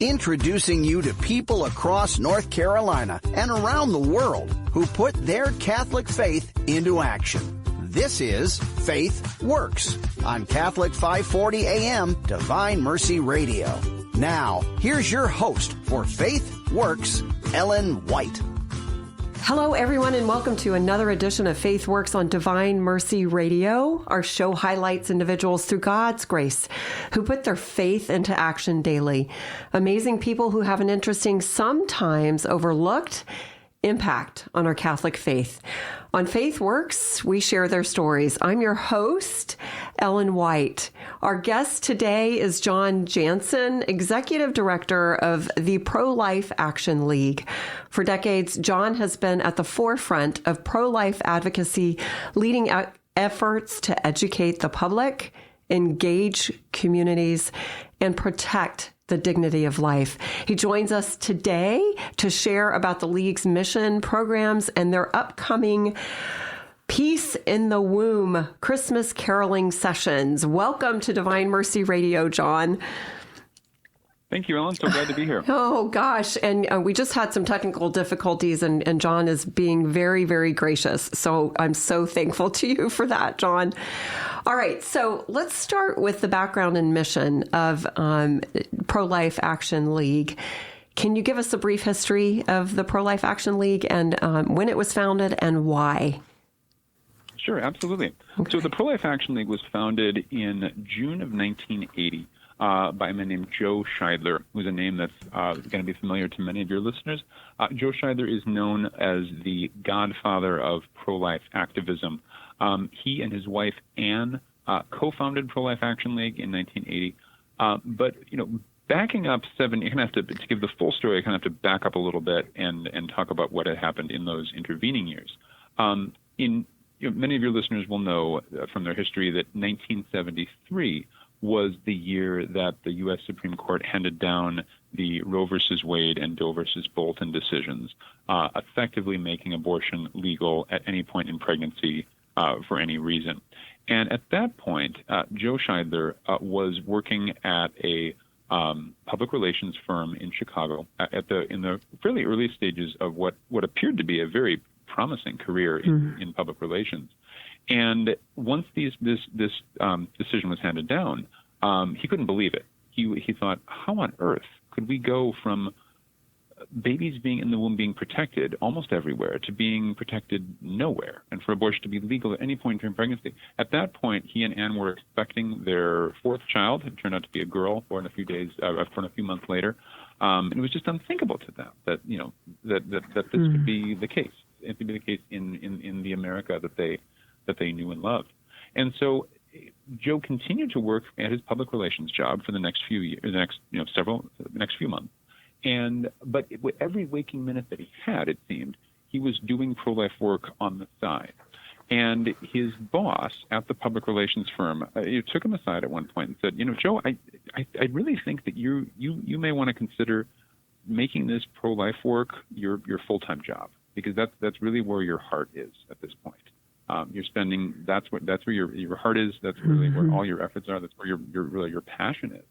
Introducing you to people across North Carolina and around the world who put their Catholic faith into action. This is Faith Works on Catholic 540 AM Divine Mercy Radio. Now, here's your host for Faith Works, Ellen White. Hello, everyone, and welcome to another edition of Faith Works on Divine Mercy Radio. Our show highlights individuals through God's grace who put their faith into action daily. Amazing people who have an interesting, sometimes overlooked, impact on our Catholic faith. On Faith Works, we share their stories. I'm your host, Ellen White. Our guest today is John Jansen, Executive Director of the Pro-Life Action League. For decades, John has been at the forefront of pro-life advocacy, leading efforts to educate the public, engage communities, and protect the dignity of life. He joins us today to share about the League's mission, programs, and their upcoming Peace in the Womb Christmas caroling sessions. Welcome to Divine Mercy Radio, John. Thank you, Ellen. So glad to be here. Oh, gosh. And we just had some technical difficulties, and John is being very, very gracious. So I'm so thankful to you for that, John. All right. So let's start with the background and mission of Pro-Life Action League. Can you give us a brief history of the Pro-Life Action League and when it was founded and why? Sure, absolutely. Okay. So the Pro-Life Action League was founded in June of 1980. By a man named Joe Scheidler, who's a name that's going to be familiar to many of your listeners. Joe Scheidler is known as the godfather of pro-life activism. He and his wife, Anne, co-founded Pro-Life Action League in 1980. But, backing up you're going to have to give the full story, you kind of have to back up a little bit and talk about what had happened in those intervening years. Many of your listeners will know from their history that 1973 was the year that the U.S. Supreme Court handed down the Roe versus Wade and Doe versus Bolton decisions, effectively making abortion legal at any point in pregnancy for any reason. And at that point, Joe Scheidler was working at a public relations firm in Chicago in the fairly early stages of what appeared to be a very promising career in public relations. And once this decision was handed down, he couldn't believe it. He thought, how on earth could we go from babies being in the womb being protected almost everywhere to being protected nowhere, and for abortion to be legal at any point during pregnancy? At that point, he and Anne were expecting their fourth child. It turned out to be a girl born a few months later. And it was just unthinkable to them that this could be the case. It could be the case in the America that they knew and loved. And so Joe continued to work at his public relations job for the next few years, the next few months. But every waking minute that he had, it seemed, he was doing pro-life work on the side. And his boss at the public relations firm took him aside at one point and said, Joe, I really think that you may want to consider making this pro-life work your full-time job, because that's really where your heart is at this point. You're spending, that's where your heart is. That's really where all your efforts are. That's where your passion is.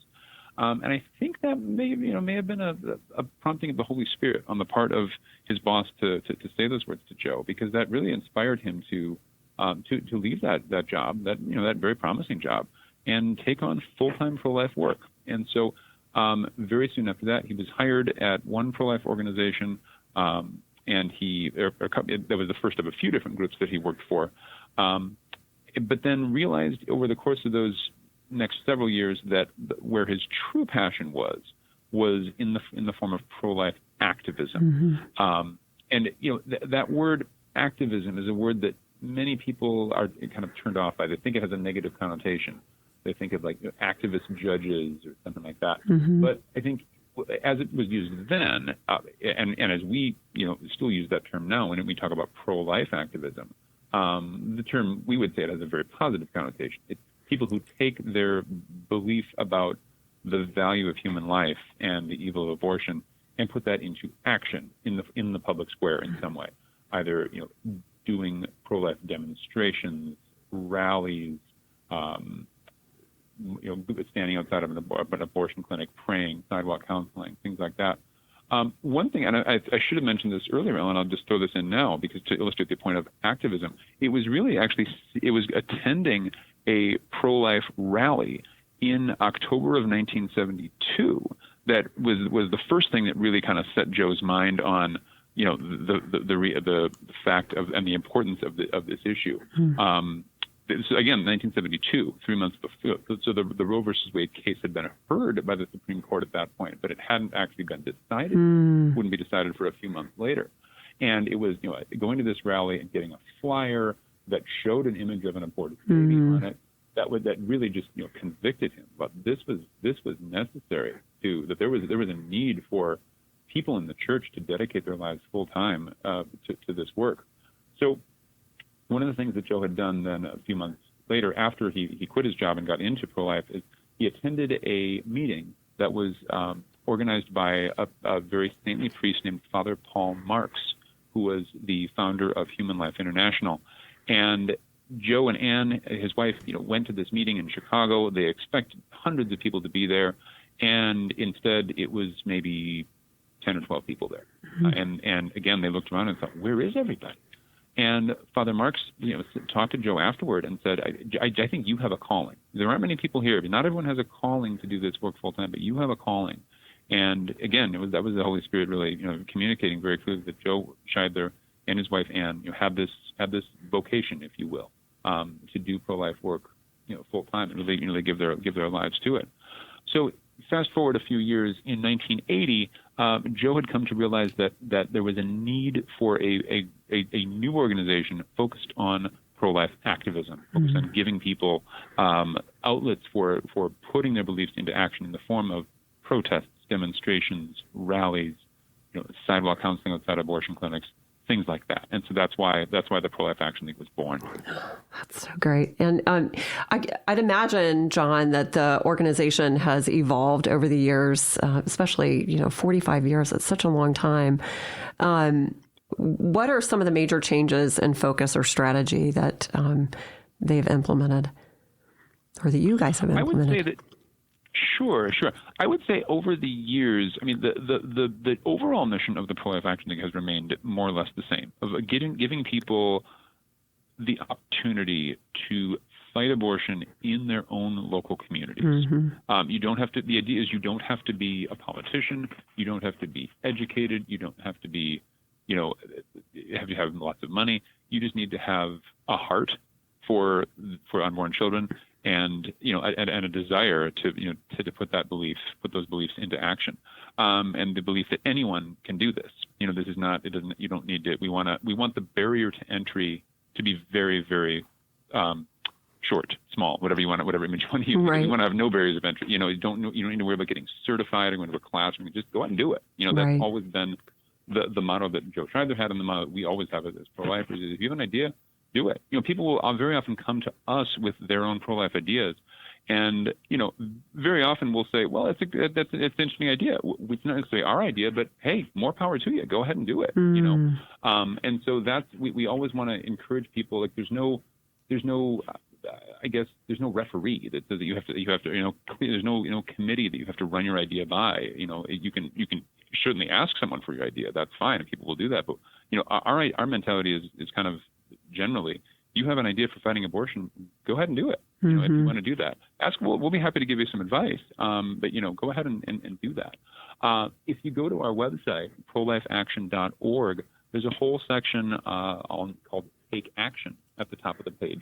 And I think that may have been a prompting of the Holy Spirit on the part of his boss to say those words to Joe, because that really inspired him to leave that job, that very promising job, and take on full-time pro-life work. And so very soon after that, he was hired at one pro-life organization. And that was the first of a few different groups that he worked for, but then realized over the course of those next several years that where his true passion was in the form of pro-life activism. And that word activism is a word that many people are kind of turned off by. They think it has a negative connotation. They think of like activist judges or something like that. But I think, as it was used then, and as we still use that term now when we talk about pro-life activism, the term, we would say it has a very positive connotation. It's people who take their belief about the value of human life and the evil of abortion and put that into action in the public square in some way, either doing pro-life demonstrations, rallies, standing outside of an abortion clinic, praying, sidewalk counseling, things like that. One thing, and I should have mentioned this earlier, Ellen, I'll just throw this in now because to illustrate the point of activism, it was attending a pro-life rally in October of 1972 that was the first thing that really kind of set Joe's mind on, the fact of and the importance of this issue. So again, 1972, 3 months before. So the Roe versus Wade case had been heard by the Supreme Court at that point, but it hadn't actually been decided. Wouldn't be decided for a few months later. And it was, going to this rally and getting a flyer that showed an image of an aborted baby on it. That really just convicted him. But this was necessary that there was a need for people in the church to dedicate their lives full time to this work. So one of the things that Joe had done then a few months later, after he quit his job and got into pro-life, is he attended a meeting that was organized by a very saintly priest named Father Paul Marks, who was the founder of Human Life International. And Joe and Ann, his wife, went to this meeting in Chicago. They expected hundreds of people to be there, and instead it was maybe 10 or 12 people there. And again, they looked around and thought, where is everybody? And Father Marks, talked to Joe afterward and said, I think you have a calling. There aren't many people here. Not everyone has a calling to do this work full time, but you have a calling. And again, that was the Holy Spirit really, communicating very clearly that Joe Scheidler and his wife Ann, had this vocation, if you will, to do pro-life work, full time and really give their lives to it. So fast forward a few years, in 1980, Joe had come to realize that there was a need for a new organization focused on pro-life activism, focused on giving people outlets for putting their beliefs into action in the form of protests, demonstrations, rallies, sidewalk counseling outside abortion clinics, things like that. And so that's why the Pro-Life Action League was born. That's so great. And I'd imagine, John, that the organization has evolved over the years, especially, 45 years. It's such a long time. What are some of the major changes in focus or strategy that they've implemented, or that you guys have implemented? I would say that, Sure. I would say over the years, the overall mission of the Pro-Life Action League has remained more or less the same, of giving people the opportunity to fight abortion in their own local communities. You don't have to. The idea is you don't have to be a politician. You don't have to be educated. You don't have to be, have to have lots of money. You just need to have a heart for unborn children. And and a desire to put those beliefs into action, and the belief that anyone can do this. This is not. It doesn't. You don't need to. We want the barrier to entry to be very, very short, small, whatever image you want to use. Right. You want to have no barriers of entry. You don't need to worry about getting certified or going to a classroom. You just go out and do it. That's always been the motto that Joe Scheidler had, and the motto that we always have as pro-lifers is: if you have an idea, do it. People will very often come to us with their own pro-life ideas, and very often we'll say, "Well, it's an interesting idea. It's not necessarily our idea, but hey, more power to you. Go ahead and do it." And so that's we always want to encourage people. Like there's no referee that says that you have to there's no committee that you have to run your idea by. You can certainly ask someone for your idea. That's fine, and people will do that. But our mentality is kind of generally, you have an idea for fighting abortion, go ahead and do it. If you want to do that, we'll be happy to give you some advice. But go ahead and do that. If you go to our website, prolifeaction.org, there's a whole section called Take Action at the top of the page.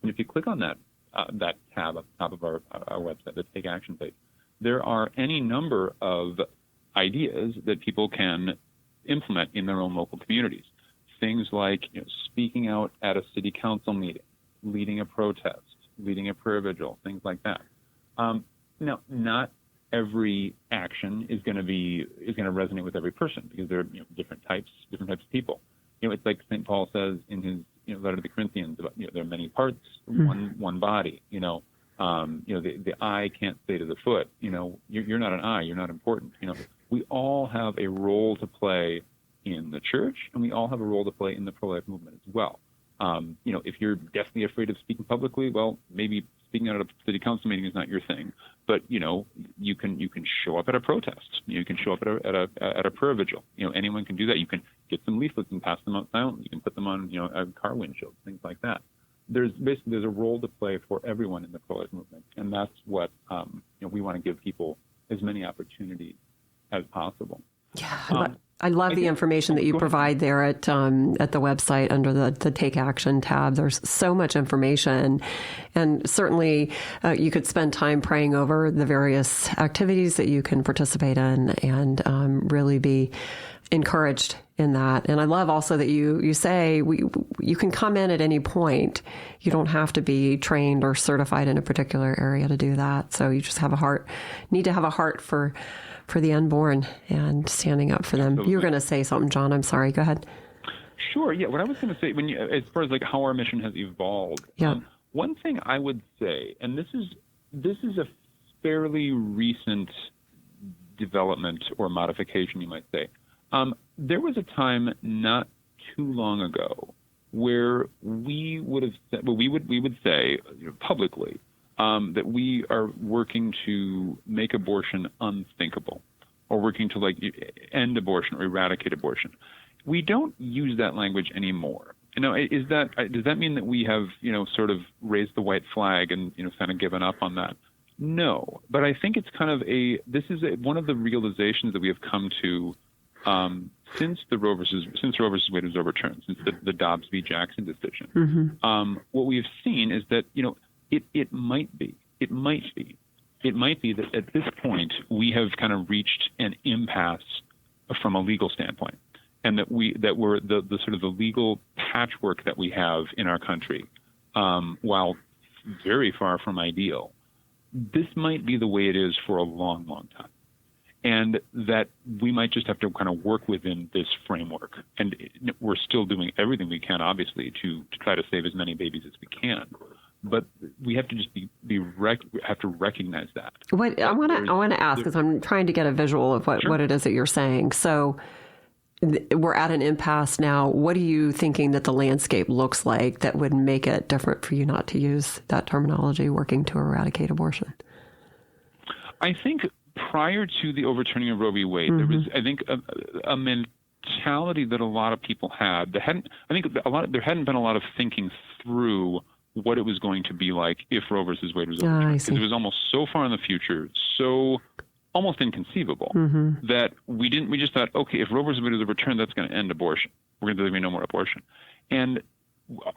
And if you click on that tab at the top of our website, the Take Action page, there are any number of ideas that people can implement in their own local communities. Things like speaking out at a city council meeting, leading a protest, leading a prayer vigil, things like that. Now, not every action is going to resonate with every person because there are different types of people. It's like St. Paul says in his letter to the Corinthians about there are many parts, one body. The eye can't say to the foot, you're not an eye, you're not important. We all have a role to play in the church, and we all have a role to play in the pro-life movement as well. If you're definitely afraid of speaking publicly, well, maybe speaking out at a city council meeting is not your thing, but you can show up at a protest. You can show up at a prayer vigil. Anyone can do that. You can get some leaflets and pass them out silently. You can put them on car windshields, things like that. There's a role to play for everyone in the pro-life movement, and that's what we want to give people as many opportunities as possible. Yeah, I love the information that you provide there at the website under the Take Action tab. There's so much information, and certainly you could spend time praying over the various activities that you can participate in and really be encouraged in that. And I love also that you say you can come in at any point. You don't have to be trained or certified in a particular area to do that. So you just need to have a heart for the unborn and standing up for them. Absolutely. You were going to say something, John. I'm sorry. Go ahead. Sure. Yeah. What I was going to say, as far as how our mission has evolved, one thing I would say, and this is a fairly recent development or modification, you might say. There was a time not too long ago where we would say publicly that we are working to make abortion unthinkable, or working to end abortion or eradicate abortion. We don't use that language anymore. Does that mean that we have sort of raised the white flag and kind of given up on that? No, but I think it's kind of one of the realizations that we have come to since Roe versus Wade was overturned, since the Dobbs v. Jackson decision. Mm-hmm. What we have seen is that it might be that at this point we have kind of reached an impasse from a legal standpoint, and that we're the sort of the legal patchwork that we have in our country, while very far from ideal, this might be the way it is for a long, long time. And that we might just have to kind of work within this framework. And we're still doing everything we can, obviously, to try to save as many babies as we can. But we have to just have to recognize that. I want to ask, because I'm trying to get a visual of what it is that you're saying. So we're at an impasse now. What are you thinking that the landscape looks like that would make it different for you not to use that terminology, working to eradicate abortion? I think prior to the overturning of Roe v. Wade, there was, I think, a mentality that a lot of people had. There hadn't been a lot of thinking through what it was going to be like if Roe versus Wade was overturned, because it was almost so far in the future, so almost inconceivable that we just thought, okay, if Roe versus Wade is overturned, that's going to end abortion. We're going to be no more abortion. And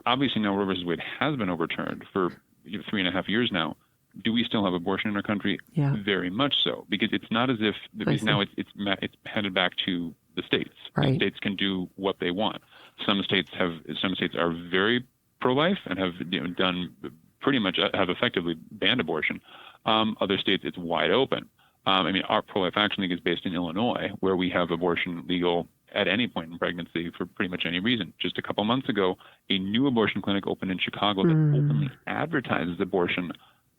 obviously now Roe versus Wade has been overturned for 3.5 years now. Do we still have abortion in our country? Yeah. Very much so, because it's not as if now it's headed back to the states. Right. The states can do what they want. Some states are very pro-life and have done pretty much have effectively banned abortion. Other states, it's wide open. Our Pro-Life Action League is based in Illinois, where we have abortion legal at any point in pregnancy for pretty much any reason. Just a couple months ago, a new abortion clinic opened in Chicago that openly advertises abortion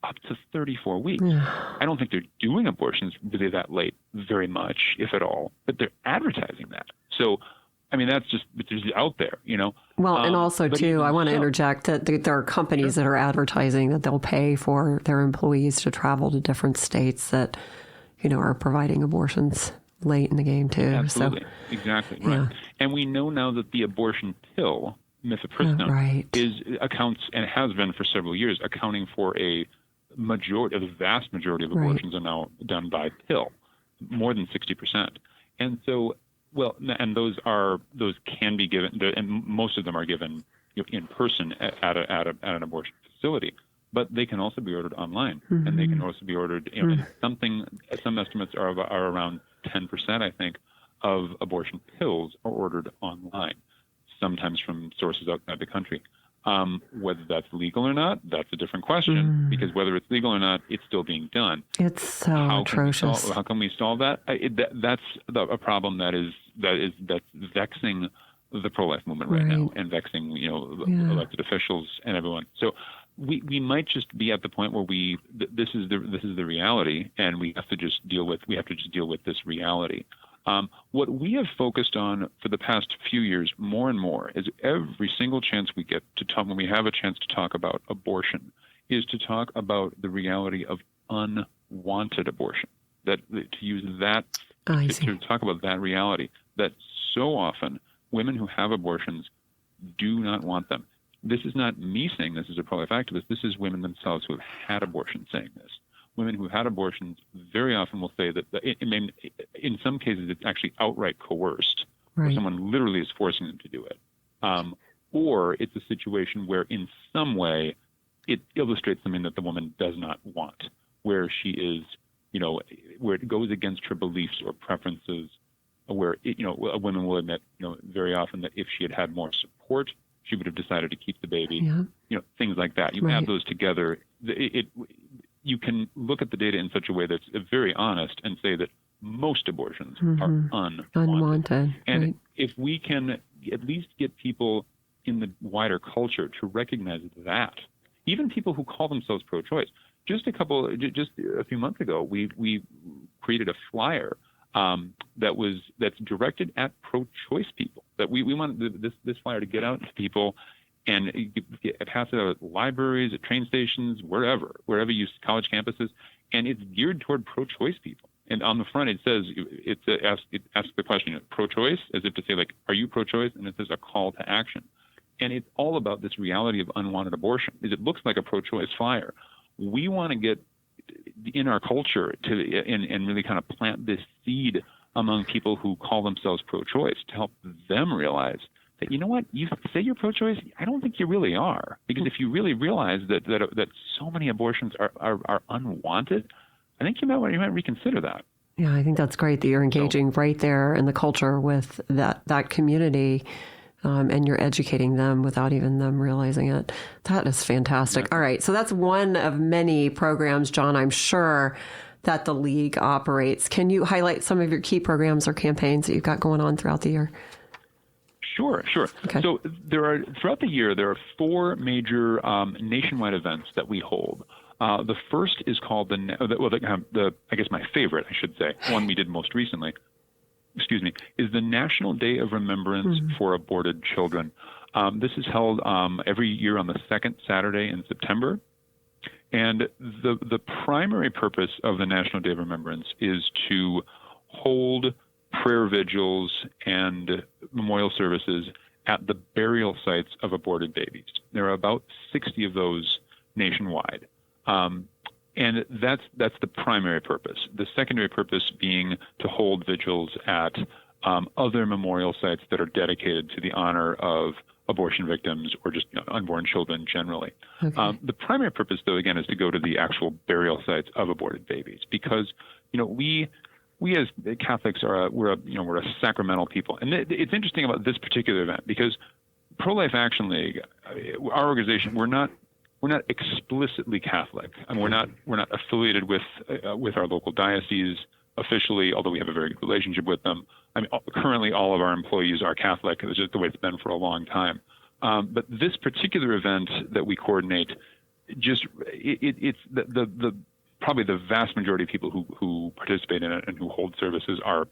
up to 34 weeks. I don't think they're doing abortions really that late very much, if at all, but they're advertising that. So, that's just out there, Well, and also, too, I want to interject that there are companies that are advertising that they'll pay for their employees to travel to different states that, are providing abortions late in the game, too. Absolutely. So, exactly. Right. Yeah. And we know now that the abortion pill, mifepristone, accounts, and has been for several years, accounting for the vast majority of abortions are now done by pill, more than 60%. And so, and those can be given, and most of them are given in person at an abortion facility, but they can also be ordered online, and they can also be ordered. Some estimates are around 10%, I think, of abortion pills are ordered online, sometimes from sources outside the country. Whether that's legal or not, that's a different question, because whether it's legal or not, it's still being done. It's so atrocious. How can we solve that? That's a problem that's vexing the pro-life movement right now, and vexing elected officials and everyone. So we might just be at the point where this is the reality, and we have to just deal with this reality. What we have focused on for the past few years, more and more, is every single chance we get to talk, when we have a chance to talk about abortion, is to talk about the reality of unwanted abortion. To use that, to talk about that reality, that so often women who have abortions do not want them. This is not me saying this as a pro-life activist. This is women themselves who have had abortions saying this. Women who had abortions very often will say that, in some cases, it's actually outright coerced, where someone literally is forcing them to do it. Or it's a situation where in some way it illustrates something that the woman does not want, where she is, where it goes against her beliefs or preferences, where, a woman will admit, very often that if she had had more support, she would have decided to keep the baby, things like that. You add those together, you can look at the data in such a way that's very honest and say that most abortions are unwanted. And if we can at least get people in the wider culture to recognize that, even people who call themselves pro-choice, just a few months ago, we created a flyer that's directed at pro-choice people. That we want this flyer to get out to people and pass it out at libraries, at train stations, wherever you college campuses, and it's geared toward pro-choice people. And on the front it says it asks the question, pro-choice, as if to say, like, are you pro-choice? And it says a call to action. And it's all about this reality of unwanted abortion. It looks like a pro-choice flyer. We want to get in our culture and really kind of plant this seed among people who call themselves pro-choice to help them realize that, you know what, you say you're pro-choice, I don't think you really are. Because if you really realize that so many abortions are unwanted, I think you might reconsider that. Yeah, I think that's great that you're engaging right there in the culture with that community. And you're educating them without even them realizing it. That is fantastic. Yeah. All right. So that's one of many programs, John, I'm sure, that the League operates. Can you highlight some of your key programs or campaigns that you've got going on throughout the year? Sure. Okay. So throughout the year, there are 4 major nationwide events that we hold. The first is called I guess my favorite, I should say, one we did most recently, is the National Day of Remembrance for Aborted Children. This is held every year on the second Saturday in September. And the primary purpose of the National Day of Remembrance is to hold prayer vigils and memorial services at the burial sites of aborted babies. There are about 60 of those nationwide. And that's the primary purpose. The secondary purpose being to hold vigils at other memorial sites that are dedicated to the honor of abortion victims or just unborn children generally. Okay. The primary purpose, though, again, is to go to the actual burial sites of aborted babies because, we as Catholics we're a sacramental people, and it's interesting about this particular event because Pro-Life Action League, our organization, we're not explicitly Catholic, and we're not affiliated with our local diocese officially, although we have a very good relationship with them. I mean, currently all of our employees are Catholic. It's just the way it's been for a long time. But this particular event that we coordinate, it's the probably the vast majority of people who participate in it and who hold services are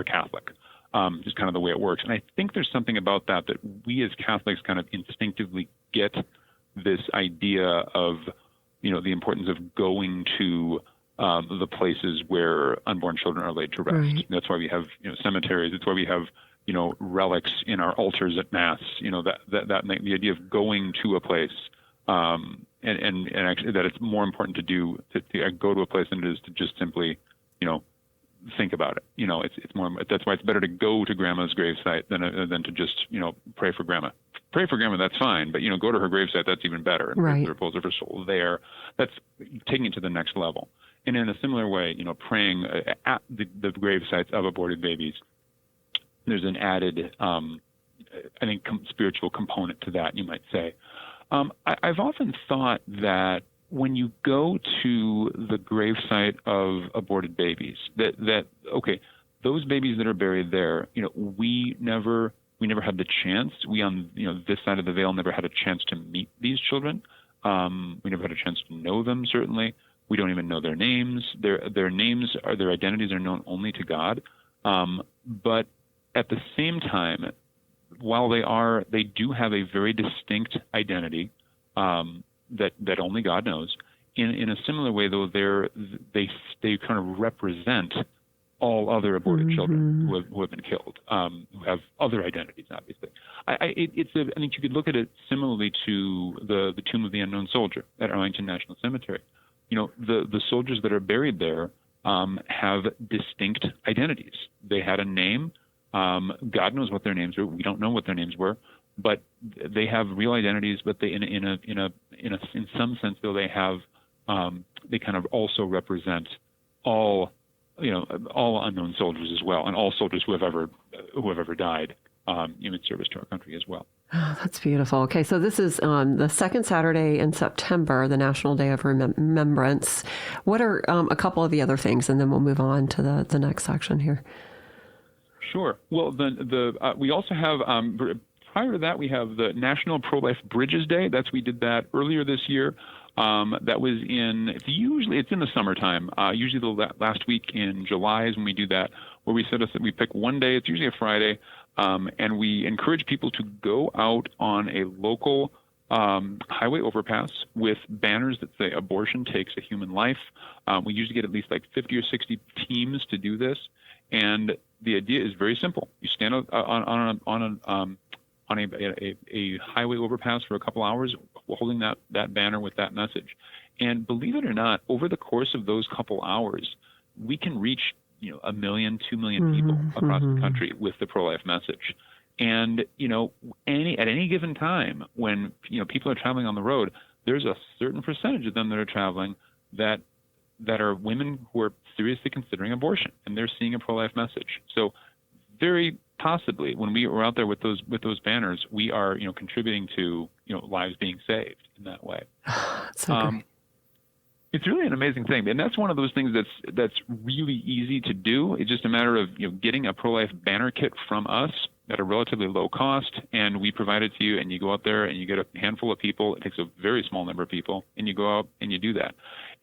Catholic. Just kind of the way it works. And I think there's something about that we as Catholics kind of instinctively get this idea of, the importance of going to the places where unborn children are laid to rest. Right. That's why we have, cemeteries. It's why we have, relics in our altars at Mass. The idea of going to a place, and actually that it's more important to go to a place than it is to just simply, think about it. It's more. That's why it's better to go to Grandma's gravesite than to just pray for Grandma. Pray for Grandma, that's fine, but go to her gravesite, that's even better. And right. Repose of her soul there. That's taking it to the next level. And in a similar way, praying at the gravesites of aborted babies, there's an added, I think, spiritual component to that, you might say. I've often thought that when you go to the gravesite of aborted babies, that those babies that are buried there, we never had the chance. We on this side of the veil never had a chance to meet these children. We never had a chance to know them. Certainly, we don't even know their names. Their names their identities are known only to God. But at the same time, while they do have a very distinct identity. that only God knows. In a similar way, though, they kind of represent all other aborted children who have been killed, who have other identities, obviously. I think you could look at it similarly to the Tomb of the Unknown Soldier at Arlington National Cemetery. The soldiers that are buried there have distinct identities. They had a name. God knows what their names were. We don't know what their names were, but they have real identities. But they, in some sense, though, they have they kind of also represent all unknown soldiers as well, and all soldiers who have ever died in service to our country as well. Oh, that's beautiful. Okay, so this is the second Saturday in September, the National Day of Remembrance. What are a couple of the other things, and then we'll move on to the next section here. Sure. Well, we also have prior to that we have the National Pro-Life Bridges Day. We did that earlier this year. That was it's in the summertime. Usually the last week in July is when we do that, where we pick one day. It's usually a Friday, and we encourage people to go out on a local highway overpass with banners that say "Abortion takes a human life." We usually get at least like 50 or 60 teams to do this, and the idea is very simple. You stand on a highway overpass for a couple hours, holding that banner with that message. And believe it or not, over the course of those couple hours, we can reach 1 million, 2 million people across the country with the pro-life message. And at any given time when people are traveling on the road, there's a certain percentage of them that are traveling that are women who are seriously considering abortion, and they're seeing a pro-life message. So very possibly, when we were out there with those banners, we are contributing to lives being saved in that way. So great. It's really an amazing thing, and that's one of those things that's really easy to do. It's just a matter of getting a pro-life banner kit from us at a relatively low cost, and we provide it to you, and you go out there and you get a handful of people. It takes a very small number of people, and you go out and you do that.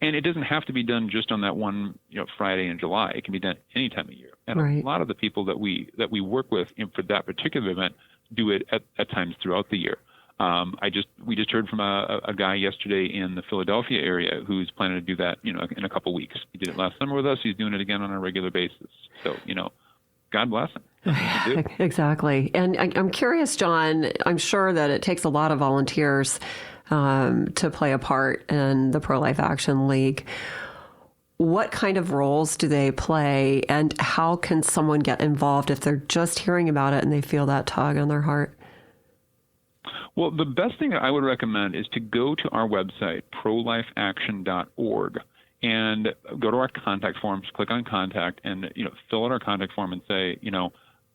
And it doesn't have to be done just on that one Friday in July. It can be done any time of year. And right. A lot of the people that we work with for that particular event do it at times throughout the year. We just heard from a guy yesterday in the Philadelphia area who's planning to do that in a couple weeks. He did it last summer with us. He's doing it again on a regular basis. So God bless him. Exactly. And I'm curious, John, I'm sure that it takes a lot of volunteers to play a part in the Pro-Life Action League. What kind of roles do they play, and how can someone get involved if they're just hearing about it and they feel that tug on their heart? Well, the best thing I would recommend is to go to our website, prolifeaction.org, and go to our contact forms, click on contact, and fill out our contact form and say,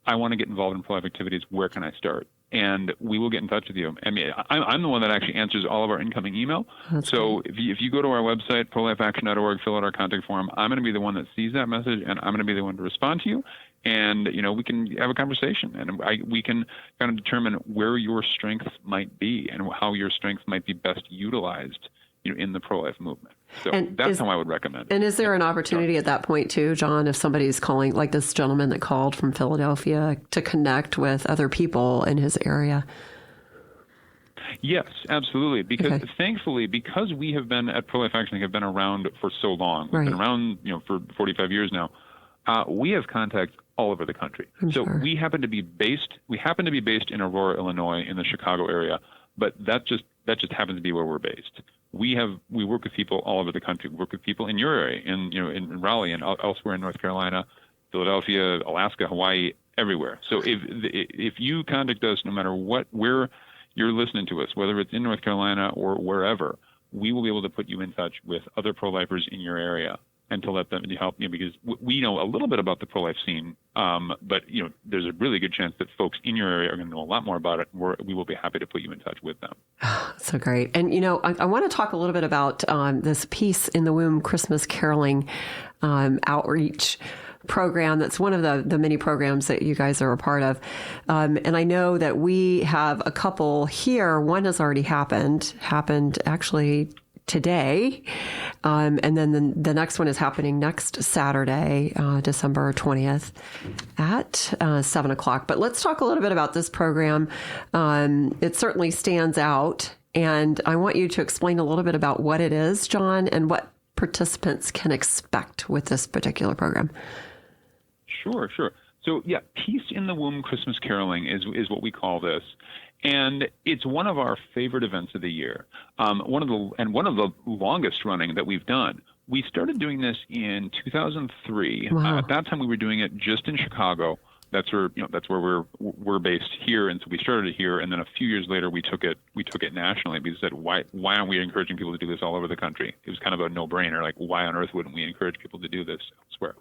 I want to get involved in pro-life activities. Where can I start? And we will get in touch with you. I mean, I'm the one that actually answers all of our incoming email. That's so if you go to our website, prolifeaction.org, fill out our contact form, I'm going to be the one that sees that message, and I'm going to be the one to respond to you. And, we can have a conversation, and we can kind of determine where your strengths might be and how your strengths might be best utilized, in the pro-life movement. So that's how I would recommend it. And is there an opportunity at that point too, John, if somebody's calling, like this gentleman that called from Philadelphia, to connect with other people in his area? Yes, absolutely. Because thankfully, because we have been at Pro-Life Action, have been around for so long, we've been around, for 45 years now, we have contacts all over the country. We happen to be based in Aurora, Illinois, in the Chicago area, but that just happens to be where we're based. We work with people all over the country. We work with people in your area, in Raleigh and elsewhere in North Carolina, Philadelphia, Alaska, Hawaii, everywhere. So if you contact us, no matter where you're listening to us, whether it's in North Carolina or wherever, we will be able to put you in touch with other pro-lifers in your area and to let them help you, because we know a little bit about the pro-life scene, but there's a really good chance that folks in your area are going to know a lot more about it. We will be happy to put you in touch with them. So great. And I want to talk a little bit about this Peace in the Womb Christmas caroling outreach program. That's one of the many programs that you guys are a part of. And I know that we have a couple here. One has already happened actually today. And then the next one is happening next Saturday, December 20th at 7 o'clock. But let's talk a little bit about this program. It certainly stands out And I want you to explain a little bit about what it is, John, and what participants can expect with this particular program. Sure. So yeah, Peace in the Womb Christmas Caroling is what we call this. And it's one of our favorite events of the year. One of the longest running that we've done. We started doing this in 2003. Wow. At that time, we were doing it just in Chicago. That's where we're based here, and so we started it here. And then a few years later, we took it nationally. We said, why aren't we encouraging people to do this all over the country? It was kind of a no-brainer. Like, why on earth wouldn't we encourage people to do this elsewhere?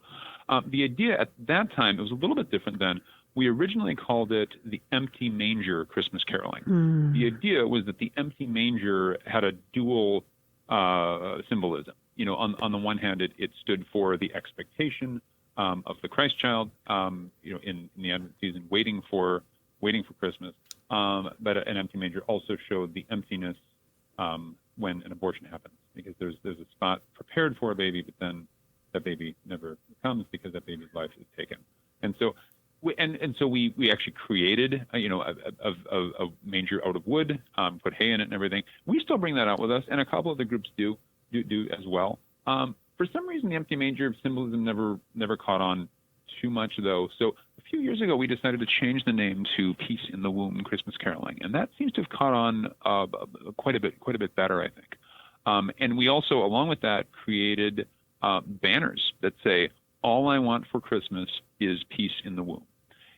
The idea at that time, it was a little bit different then. We originally called it the Empty Manger Christmas Caroling. The idea was that the empty manger had a dual symbolism. On the one hand, it stood for the expectation of the Christ child, in the Advent season, waiting for Christmas. But an empty manger also showed the emptiness when an abortion happens, because there's a spot prepared for a baby, but then that baby never comes because that baby's life is taken. And so we actually created a manger out of wood, put hay in it and everything. We still bring that out with us, and a couple of the groups do as well. For some reason, the empty manger symbolism never caught on too much, though. So a few years ago, we decided to change the name to Peace in the Womb Christmas Caroling, and that seems to have caught on quite a bit better, I think. And we also, along with that, created banners that say, "All I want for Christmas is peace in the womb."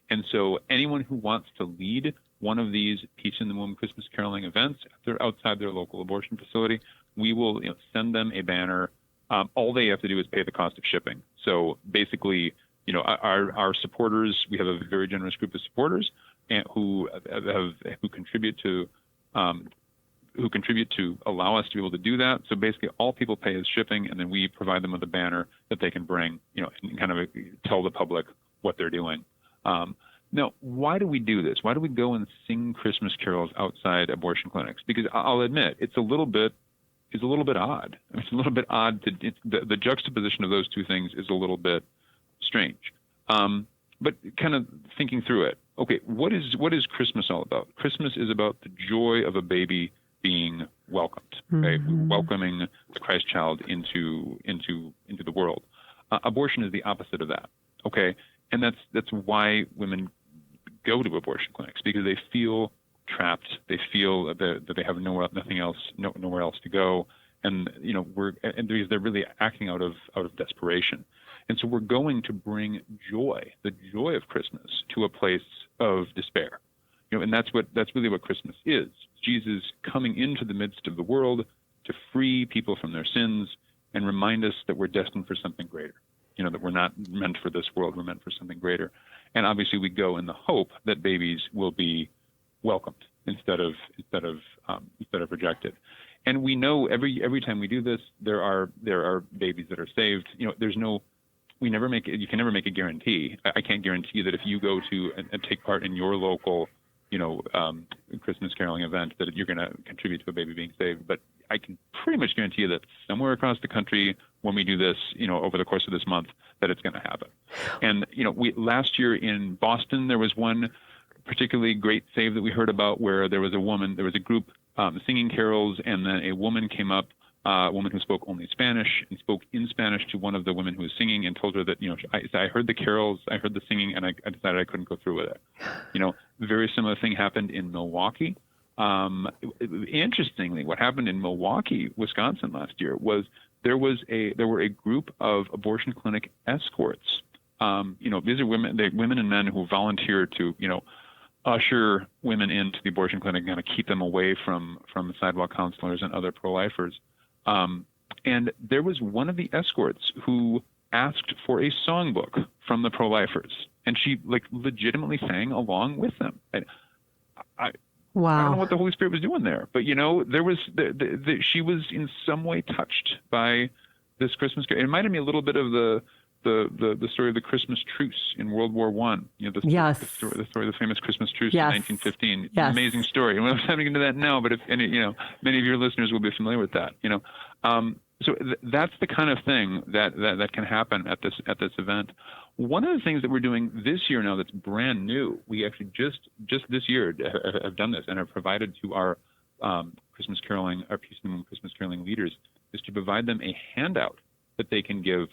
And so anyone who wants to lead one of these Peace in the Womb Christmas Caroling events outside their local abortion facility, we will send them a banner. All they have to do is pay the cost of shipping. So basically, our supporters, we have a very generous group of supporters who contribute to allow us to be able to do that. So basically, all people pay is shipping, and then we provide them with a banner that they can bring, and kind of tell the public what they're doing. Now, why do we do this? Why do we go and sing Christmas carols outside abortion clinics? Because I'll admit, it's a little bit odd. I mean, it's a little bit odd the juxtaposition of those two things is a little bit strange. But kind of thinking through it, okay, what is Christmas all about? Christmas is about the joy of a baby being welcomed, right? Welcoming the Christ child into the world. Abortion is the opposite of that, okay? And that's why women go to abortion clinics, because they feel trapped. They feel that they have nowhere else to go, and they're really acting out of desperation. And so we're going to bring the joy of Christmas, to a place of despair. And that's really what Christmas is. Jesus coming into the midst of the world to free people from their sins and remind us that we're destined for something greater. That we're not meant for this world, we're meant for something greater. And obviously we go in the hope that babies will be welcomed instead of rejected. And we know every time we do this, there are babies that are saved. You can never make a guarantee. I can't guarantee that if you go to and take part in your local, Christmas caroling event, that you're going to contribute to a baby being saved. But I can pretty much guarantee you that somewhere across the country, when we do this, over the course of this month, that it's going to happen. And, last year in Boston, there was one particularly great save that we heard about, where there was a group singing carols, and then a woman came up, a woman who spoke only Spanish, and spoke in Spanish to one of the women who was singing, and told her that, I heard the carols, I heard the singing, and I decided I couldn't go through with it. Very similar thing happened in Milwaukee. Interestingly, what happened in Milwaukee, Wisconsin last year was there were a group of abortion clinic escorts. These are women and men who volunteer to, usher women into the abortion clinic and kind of keep them away from sidewalk counselors and other pro-lifers. And there was one of the escorts who asked for a songbook from the pro-lifers, and she legitimately sang along with them. Wow. I don't know what the Holy Spirit was doing there, but there was she was in some way touched by this Christmas. It reminded me a little bit of the story of the Christmas truce in World War I. The story of the famous Christmas truce in 1915. It's an amazing story. And we're not having into that now, but many of your listeners will be familiar with that. So that's the kind of thing that can happen at this event. One of the things that we're doing this year now that's brand new, we actually just this year have done this and have provided to our Christmas caroling, or Peace in the Womb Christmas caroling leaders, is to provide them a handout that they can give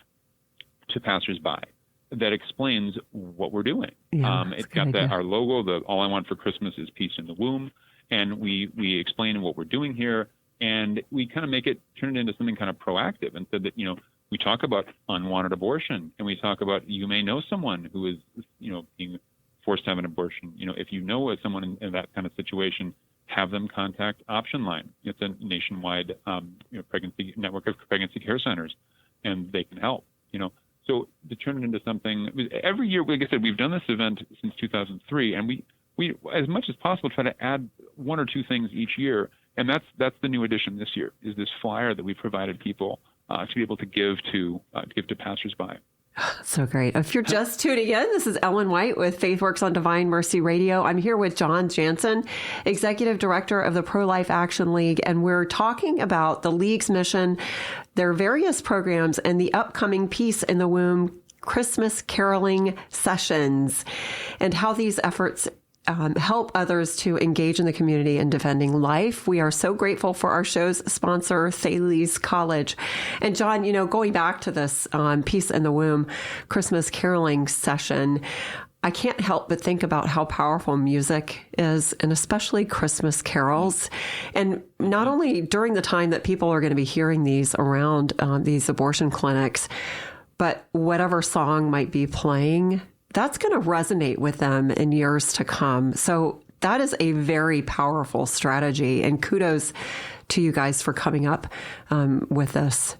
to passersby that explains what we're doing. It's got our logo, the "All I Want for Christmas is Peace in the Womb," and we explain what we're doing here, and we kind of turn it into something kind of proactive, and said that, we talk about unwanted abortion, and we talk about, you may know someone who is, being forced to have an abortion. If you know someone in that kind of situation, have them contact Option Line. It's a nationwide pregnancy network of pregnancy care centers, and they can help. So to turn it into something, every year, like I said, we've done this event since 2003, and we as much as possible try to add one or two things each year, and that's the new addition this year, is this flyer that we provided people to be able to give to passersby. So great. If you're just tuning in, this is Ellen White with FaithWorks on Divine Mercy Radio. I'm here with John Jansen, Executive Director of the Pro-Life Action League, and we're talking about the League's mission, their various programs, and the upcoming Peace in the Womb Christmas caroling sessions, and how these efforts help others to engage in the community in defending life. We are so grateful for our show's sponsor, Thales College. And John, going back to this Peace in the Womb Christmas caroling session, I can't help but think about how powerful music is, and especially Christmas carols. And not only during the time that people are going to be hearing these around these abortion clinics, but whatever song might be playing, that's going to resonate with them in years to come. So that is a very powerful strategy, and kudos to you guys for coming up with this.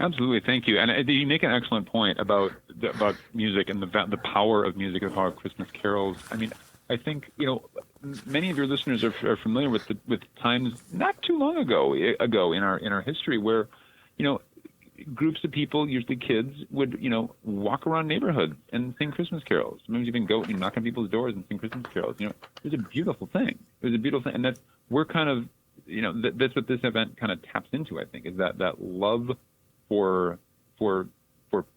Absolutely, thank you. And you make an excellent point about music and the power of music, the power of Christmas carols. I mean, I think many of your listeners are familiar with times not too long ago in our history where groups of people, usually kids, would walk around neighborhoods and sing Christmas carols. Sometimes even go knock on people's doors and sing Christmas carols. It was a beautiful thing. It was a beautiful thing, and we're kind of that's what this event kind of taps into. I think is that love for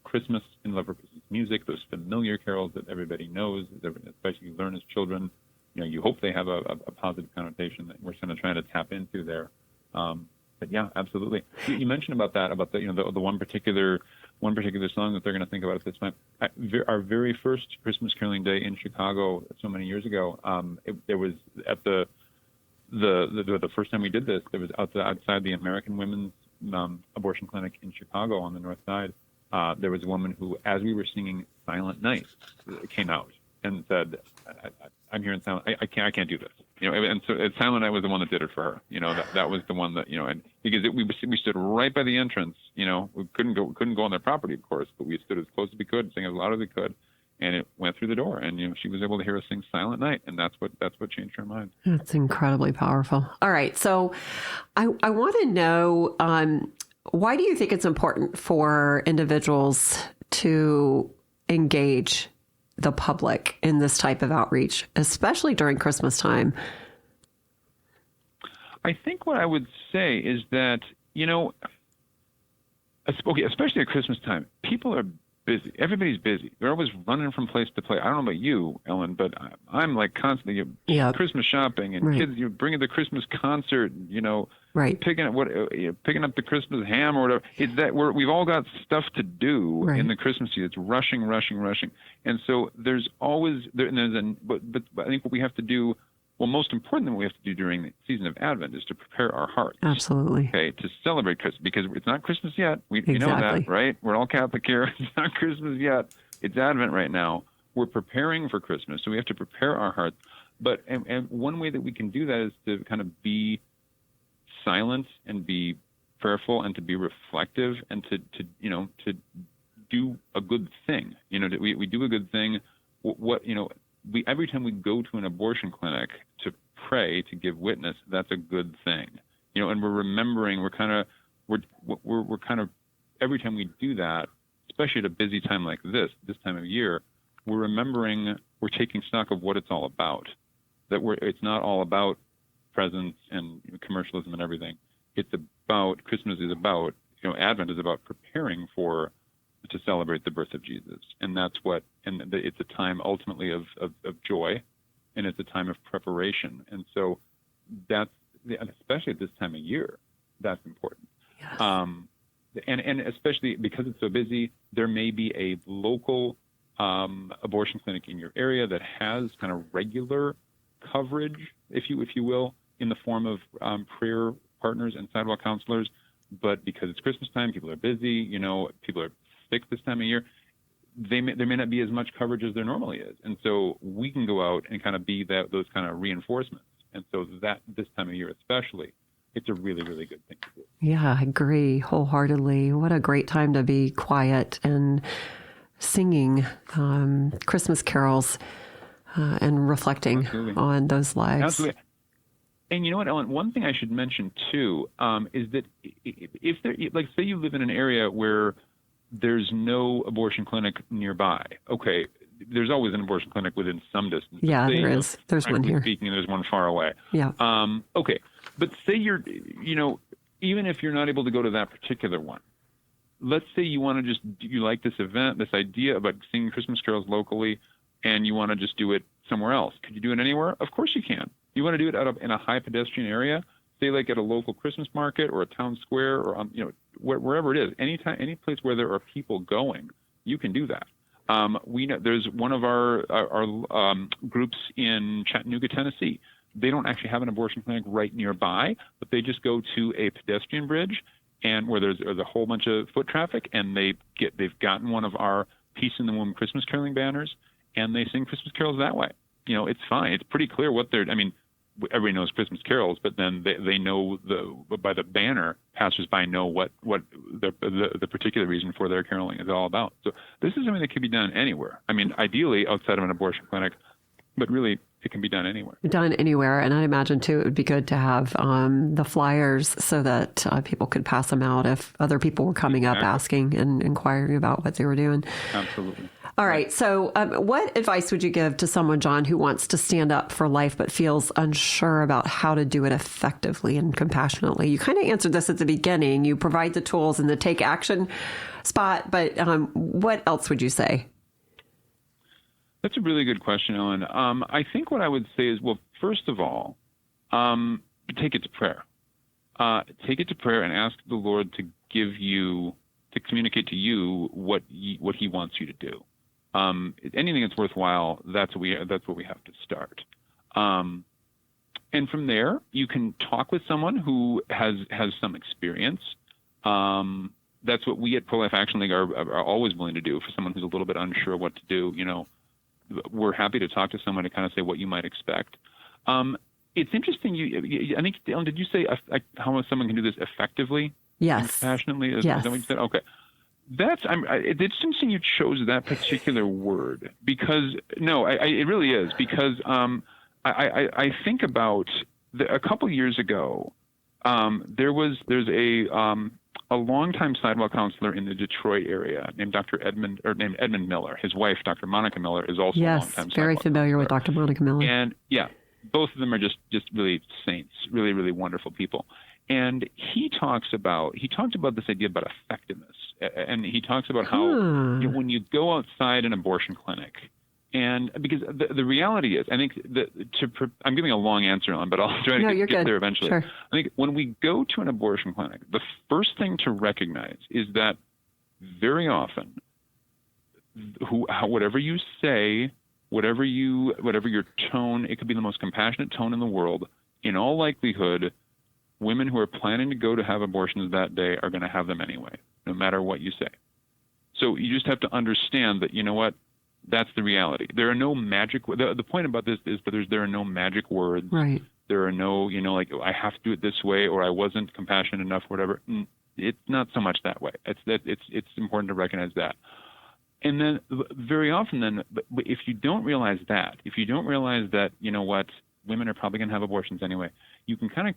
Christmas and love for Christmas music, those familiar carols that everybody knows, especially you learn as children. You hope they have a positive connotation that we're kind of trying to tap into there. But yeah, absolutely. You mentioned about the one particular song that they're going to think about at this time. Our very first Christmas caroling day in Chicago so many years ago. There was at the first time we did this. There was outside the American Women's abortion clinic in Chicago on the north side. There was a woman who, as we were singing "Silent Night," came out and said, "I'm here in Silent. I can't do this." And so Silent Night was the one that did it for her. That was the one that and because we stood right by the entrance. We couldn't go on their property, of course, but we stood as close as we could, sing as loud as we could, and it went through the door. And she was able to hear us sing Silent Night, and that's what changed her mind. That's incredibly powerful. All right, so I want to know, why do you think it's important for individuals to engage the public in this type of outreach, especially during Christmas time? I think what I would say is that, especially at Christmas time, people are busy. Everybody's busy. They're always running from place to place. I don't know about you, Ellen, but I'm like constantly Christmas shopping and kids, bringing the Christmas concert, right, picking up picking up the Christmas ham or whatever. It's that we've all got stuff to do in the Christmas season. It's rushing, and so there's always but I think what we have to do. Well, most important than what we have to do during the season of Advent is to prepare our hearts. Absolutely. Okay, to celebrate Christmas, because it's not Christmas yet. We know that, right? We're all Catholic here. It's not Christmas yet. It's Advent right now. We're preparing for Christmas, so we have to prepare our hearts. But and one way that we can do that is to kind of be silent and be prayerful and to be reflective and to do a good thing. We do a good thing. Every time we go to an abortion clinic to pray, to give witness, that's a good thing. And we're remembering, we're kind of every time we do that, especially at a busy time like this time of year, we're remembering, we're taking stock of what it's all about. It's not all about presents and commercialism and everything. It's about, Christmas is about, Advent is about preparing to celebrate the birth of Jesus. And it's a time ultimately of joy, and it's a time of preparation. And so especially at this time of year, that's important. Yes. And especially because it's so busy, there may be a local abortion clinic in your area that has kind of regular coverage, if you will, in the form of prayer partners and sidewalk counselors. But because it's Christmas time, people are busy. People are sick this time of year. There may not be as much coverage as there normally is, and so we can go out and kind of be those kind of reinforcements. And so that this time of year especially, it's a really, really good thing to do. Yeah, I agree wholeheartedly. What a great time to be quiet and singing Christmas carols and reflecting Absolutely. on those lives. Absolutely. And you know what, Ellen? One thing I should mention too is that if there, like, say you live in an area where there's no abortion clinic nearby. Okay, there's always an abortion clinic within some distance. Yeah, there is. There's one here. Speaking, there's one far away. Yeah. Okay, but say you're, even if you're not able to go to that particular one, let's say you want to you like this event, this idea about singing Christmas carols locally, and you want to just do it somewhere else. Could you do it anywhere? Of course you can. You want to do it in a high pedestrian area, say like at a local Christmas market or a town square or wherever it is, any place where there are people going, you can do that. We know there's one of our groups in Chattanooga, Tennessee. They don't actually have an abortion clinic right nearby, but they just go to a pedestrian bridge and where there's a whole bunch of foot traffic, and they've gotten one of our Peace in the Womb Christmas caroling banners, and they sing Christmas carols that way. It's fine. It's pretty clear what everybody knows Christmas carols, but then they know by the banner, passersby know what the particular reason for their caroling is all about. So this is something that can be done anywhere. Ideally outside of an abortion clinic, but really it can be done anywhere. Done anywhere, and I'd imagine too it would be good to have the flyers so that people could pass them out if other people were coming up asking and inquiring about what they were doing. Absolutely. All right. So what advice would you give to someone, John, who wants to stand up for life but feels unsure about how to do it effectively and compassionately? You kind of answered this at the beginning. You provide the tools in the take action spot, but what else would you say? That's a really good question, Ellen. I think what I would say is, well, first of all, take it to prayer. Take it to prayer and ask the Lord to communicate to you what He wants you to do. Anything that's worthwhile, that's what we have to start. And from there, you can talk with someone who has some experience. That's what we at Pro-Life Action League are always willing to do for someone who's a little bit unsure what to do. We're happy to talk to someone to kind of say what you might expect. It's interesting. I think, Ellen, did you say how someone can do this effectively? Yes. Passionately? Yes. Is that what you said? Okay. It's interesting you chose that particular word because it really is because I think about a couple years ago there's a longtime sidewalk counselor in the Detroit area named Edmund Miller. His wife, Dr. Monica Miller, is also a longtime sidewalk counselor. Very familiar with Dr. Monica Miller. And yeah, both of them are just really saints, really, really wonderful people. And he talked about this idea about effectiveness, and he talks about how when you go outside an abortion clinic, and because the reality is, I think I'm giving a long answer on, but I'll try to get there eventually. Sure. I think when we go to an abortion clinic, the first thing to recognize is that very often, whatever you say, whatever your tone, it could be the most compassionate tone in the world. In all likelihood, women who are planning to go to have abortions that day are going to have them anyway, no matter what you say. So you just have to understand that, that's the reality. There are no magic. The point about this is that there are no magic words. Right. There are no, I have to do it this way, or I wasn't compassionate enough, whatever. It's not so much that way. It's important to recognize that. And then very often then, but if you don't realize that, women are probably going to have abortions anyway, you can kind of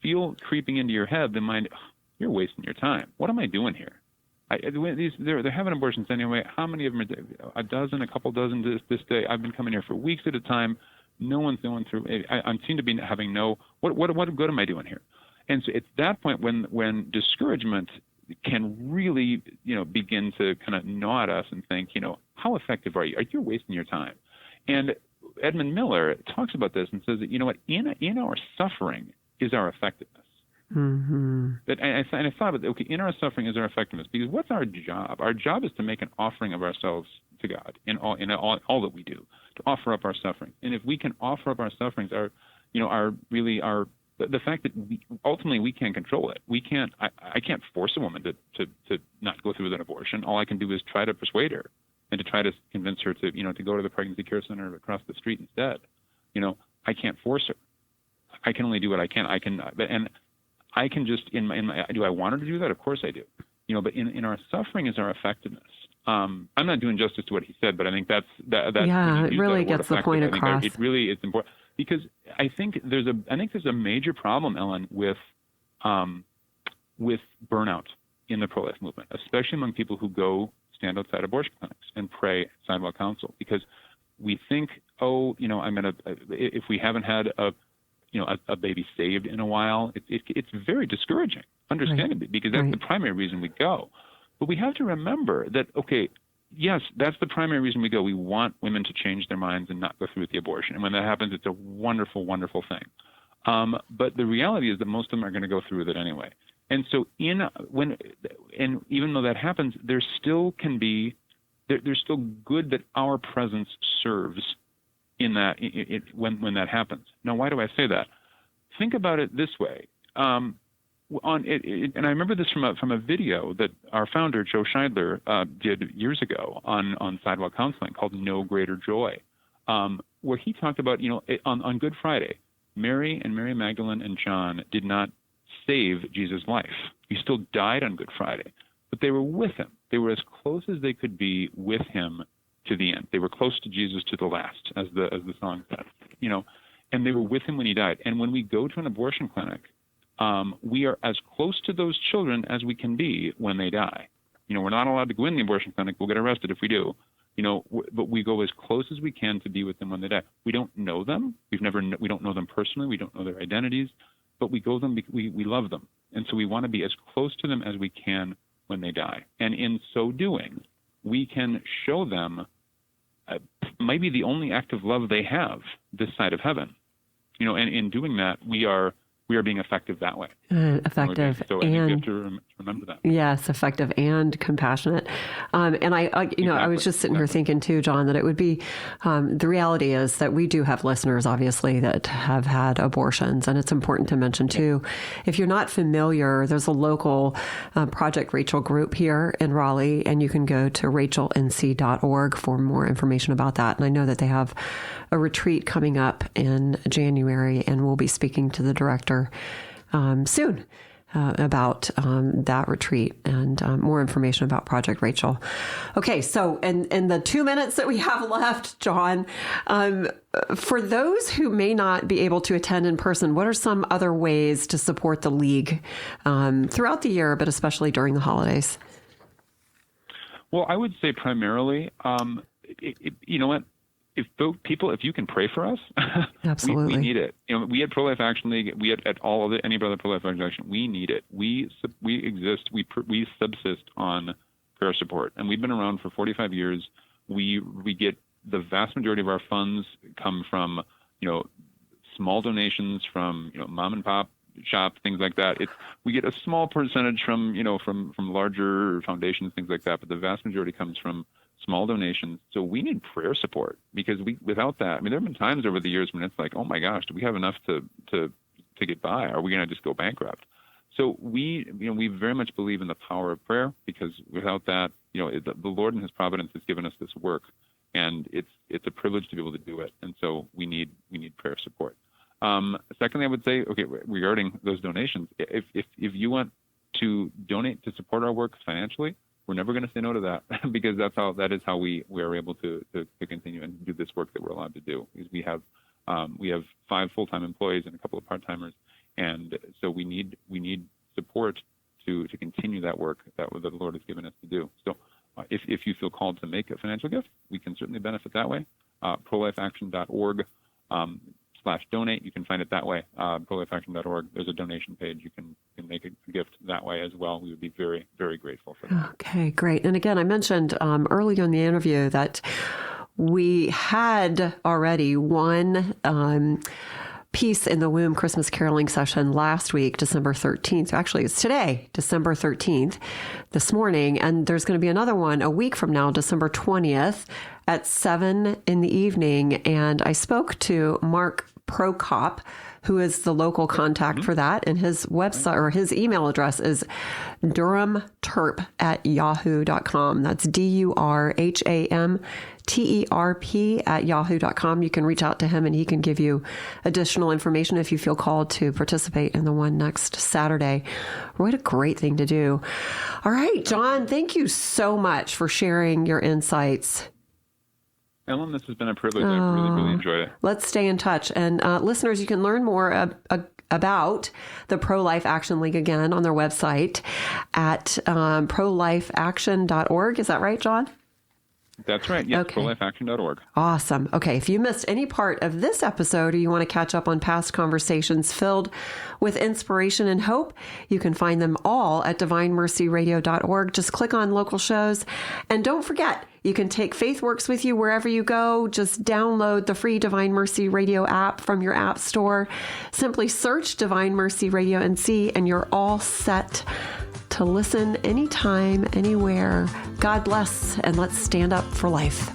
feel creeping into your head the mind, you're wasting your time. What am I doing here? They're having abortions anyway. How many of them are a couple dozen this day? I've been coming here for weeks at a time. No one's going through. I seem to be having what good am I doing here? And so it's that point when discouragement can really, begin to kind of gnaw at us and think, how effective are you? You're wasting your time. And Edmund Miller talks about this and says that, you know what, in our suffering is our effectiveness. Mm-hmm. And I thought about, okay, in our suffering is our effectiveness, because what's our job? Our job is to make an offering of ourselves to God in all that we do, to offer up our suffering. And if we can offer up our sufferings, the fact that ultimately we can't control it. I can't force a woman to not go through with an abortion. All I can do is try to persuade her and to try to convince her to go to the pregnancy care center across the street instead. I can't force her. I can only do what I can. And I can just do I want her to do that? Of course I do. But in our suffering is our effectiveness. I'm not doing justice to what he said, but I think that's yeah, it really gets the point across. It really is important, because I think there's a major problem, Ellen, with burnout in the pro-life movement, especially among people who go stand outside abortion clinics and pray at sidewalk council, because we think, if we haven't had a baby saved in a while, it's very discouraging, understandably, because that's the primary reason we go. But we have to remember that, okay, yes, that's the primary reason we go. We want women to change their minds and not go through with the abortion. And when that happens, it's a wonderful, wonderful thing. But the reality is that most of them are going to go through with it anyway. And so even though that happens, there's still good that our presence serves in that when that happens. Now, why do I say that? Think about it this way. And I remember this from a video that our founder, Joe Scheidler, did years ago on sidewalk counseling called No Greater Joy, where he talked about, on Good Friday, Mary and Mary Magdalene and John did not save Jesus' life. He still died on Good Friday, but they were with him. They were as close as they could be with him to the end. They were close to Jesus to the last, as the song says, and they were with him when he died. And when we go to an abortion clinic, we are as close to those children as we can be when they die. We're not allowed to go in the abortion clinic. We'll get arrested if we do. But we go as close as we can to be with them when they die. We don't know them. We don't know them personally. We don't know their identities, but we go them because we love them. And so we want to be as close to them as we can when they die. And in so doing, we can show them maybe the only act of love they have this side of heaven. And in doing that, we are being effective that way. Effective, so I think you have to remember that. Yes, effective and compassionate. And I was just sitting here thinking too, John, that it would be, the reality is that we do have listeners, obviously, that have had abortions. And it's important to mention too, if you're not familiar, there's a local Project Rachel group here in Raleigh, and you can go to rachelnc.org for more information about that. And I know that they have a retreat coming up in January, and we'll be speaking to the director soon about that retreat and more information about Project Rachel. Okay, so in the 2 minutes that we have left, John, for those who may not be able to attend in person, what are some other ways to support the League throughout the year, but especially during the holidays? Well, I would say primarily, you know what? If you can pray for us, absolutely, we need it. We at Pro-Life Action League, we at all of any other Pro-Life Action, we need it. We exist. We subsist on prayer support, and we've been around for 45 years. We get the vast majority of our funds come from small donations from mom and pop shops, things like that. We get a small percentage from larger foundations, things like that, but the vast majority comes from small donations. So we need prayer support, because without that, there have been times over the years when it's like, oh my gosh, do we have enough to get by? Are we going to just go bankrupt? So we very much believe in the power of prayer, because without that, the Lord in His providence has given us this work, and it's a privilege to be able to do it. And so we need prayer support. Secondly, I would say, okay, regarding those donations, if you want to donate to support our work financially, we're never going to say no to that, because that is how we are able to continue and do this work that we're allowed to do. Because we have 5 full-time employees and a couple of part-timers, and so we need support to continue that work that the Lord has given us to do. So if you feel called to make a financial gift, we can certainly benefit that way. prolifeaction.org /donate. You can find it that way. prolifeaction.org. There's a donation page. You can make a gift that way as well. We would be very, very grateful for that. Okay, great. And again, I mentioned earlier in the interview that We had already one Peace in the Womb Christmas caroling session last week, December 13th. Actually, it's today, December 13th, this morning. And there's going to be another one a week from now, December 20th at 7 in the evening. And I spoke to Mark Prokop, who is the local contact for that. And his website or his email address is durhamterp@yahoo.com. That's DURHAMTERP@yahoo.com. You can reach out to him and he can give you additional information if you feel called to participate in the one next Saturday. What a great thing to do. All right, John, thank you so much for sharing your insights. Ellen, this has been a privilege. I really enjoyed it. Let's stay in touch. And listeners, you can learn more about the Pro-Life Action League again on their website at prolifeaction.org. Is that right, John? That's right. Yes, okay. prolifeaction.org. Awesome. Okay. If you missed any part of this episode or you want to catch up on past conversations filled with inspiration and hope, you can find them all at divinemercyradio.org. Just click on local shows. And don't forget, you can take FaithWorks with you wherever you go. Just download the free Divine Mercy Radio app from your app store. Simply search Divine Mercy Radio NC and you're all set to listen anytime, anywhere. God bless, and let's stand up for life.